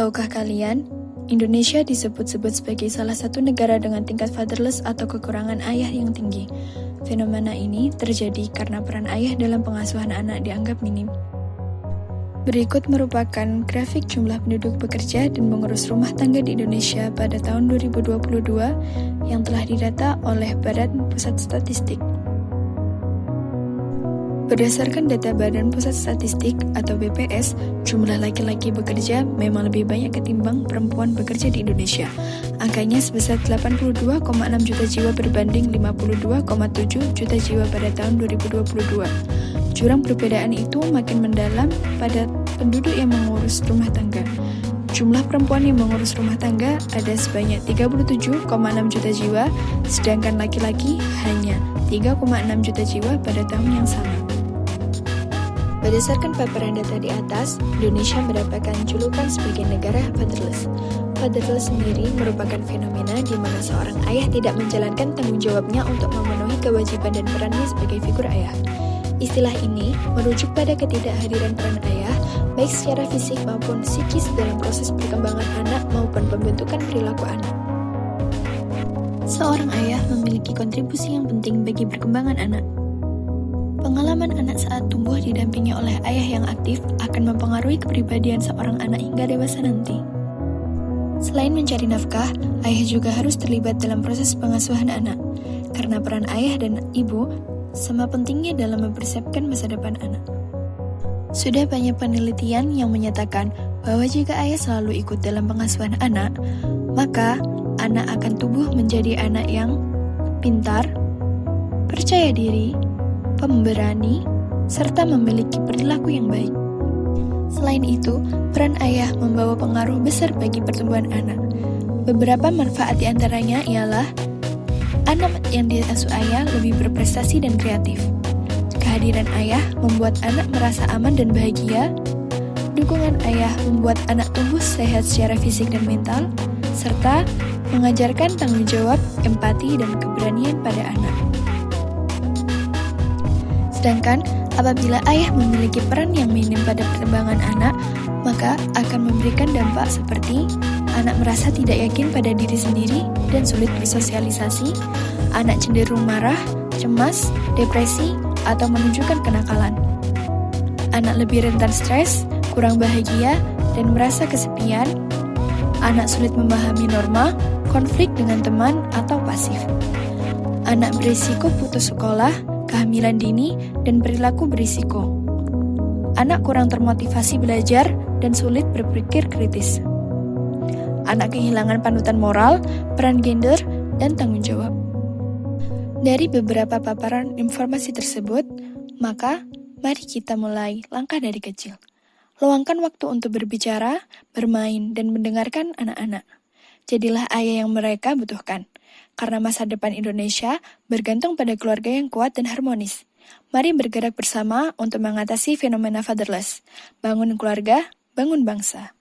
Tahukah kalian, Indonesia disebut-sebut sebagai salah satu negara dengan tingkat fatherless atau kekurangan ayah yang tinggi. Fenomena ini terjadi karena peran ayah dalam pengasuhan anak dianggap minim. Berikut merupakan grafik jumlah penduduk bekerja dan mengurus rumah tangga di Indonesia pada tahun 2022 yang telah didata oleh Badan Pusat Statistik. Berdasarkan data Badan Pusat Statistik atau BPS, jumlah laki-laki bekerja memang lebih banyak ketimbang perempuan bekerja di Indonesia. Angkanya sebesar 82,6 juta jiwa berbanding 52,7 juta jiwa pada tahun 2022. Jurang perbedaan itu makin mendalam pada penduduk yang mengurus rumah tangga. Jumlah perempuan yang mengurus rumah tangga ada sebanyak 37,6 juta jiwa, sedangkan laki-laki hanya 3,6 juta jiwa pada tahun yang sama. Berdasarkan paparan data di atas, Indonesia mendapatkan julukan sebagai negara fatherless. Fatherless sendiri merupakan fenomena di mana seorang ayah tidak menjalankan tanggung jawabnya untuk memenuhi kewajiban dan perannya sebagai figur ayah. Istilah ini merujuk pada ketidakhadiran peran ayah, baik secara fisik maupun psikis dalam proses perkembangan anak maupun pembentukan perilaku anak. Seorang ayah memiliki kontribusi yang penting bagi perkembangan anak. Pengalaman anak saat tumbuh didampingi oleh ayah yang aktif akan mempengaruhi kepribadian seorang anak hingga dewasa nanti. Selain mencari nafkah, ayah juga harus terlibat dalam proses pengasuhan anak, karena peran ayah dan ibu sama pentingnya dalam mempersiapkan masa depan anak. Sudah banyak penelitian yang menyatakan bahwa jika ayah selalu ikut dalam pengasuhan anak, maka anak akan tumbuh menjadi anak yang pintar, percaya diri, pemberani, serta memiliki perilaku yang baik. Selain itu, peran ayah membawa pengaruh besar bagi pertumbuhan anak. Beberapa manfaat diantaranya ialah anak yang diasuh ayah lebih berprestasi dan kreatif. Kehadiran ayah membuat anak merasa aman dan bahagia. Dukungan ayah membuat anak tumbuh sehat secara fisik dan mental, serta mengajarkan tanggung jawab, empati, dan keberanian pada anak. Sedangkan apabila ayah memiliki peran yang minim pada perkembangan anak, maka akan memberikan dampak seperti anak merasa tidak yakin pada diri sendiri dan sulit bersosialisasi, anak cenderung marah, cemas, depresi, atau menunjukkan kenakalan. Anak lebih rentan stres, kurang bahagia, dan merasa kesepian. Anak sulit memahami norma, konflik dengan teman, atau pasif. Anak berisiko putus sekolah, kehamilan dini, dan perilaku berisiko. Anak kurang termotivasi belajar dan sulit berpikir kritis. Anak kehilangan panutan moral, peran gender, dan tanggung jawab. Dari beberapa paparan informasi tersebut, maka mari kita mulai langkah dari kecil. Luangkan waktu untuk berbicara, bermain, dan mendengarkan anak-anak. Jadilah ayah yang mereka butuhkan. Karena masa depan Indonesia bergantung pada keluarga yang kuat dan harmonis. Mari bergerak bersama untuk mengatasi fenomena fatherless. Bangun keluarga, bangun bangsa.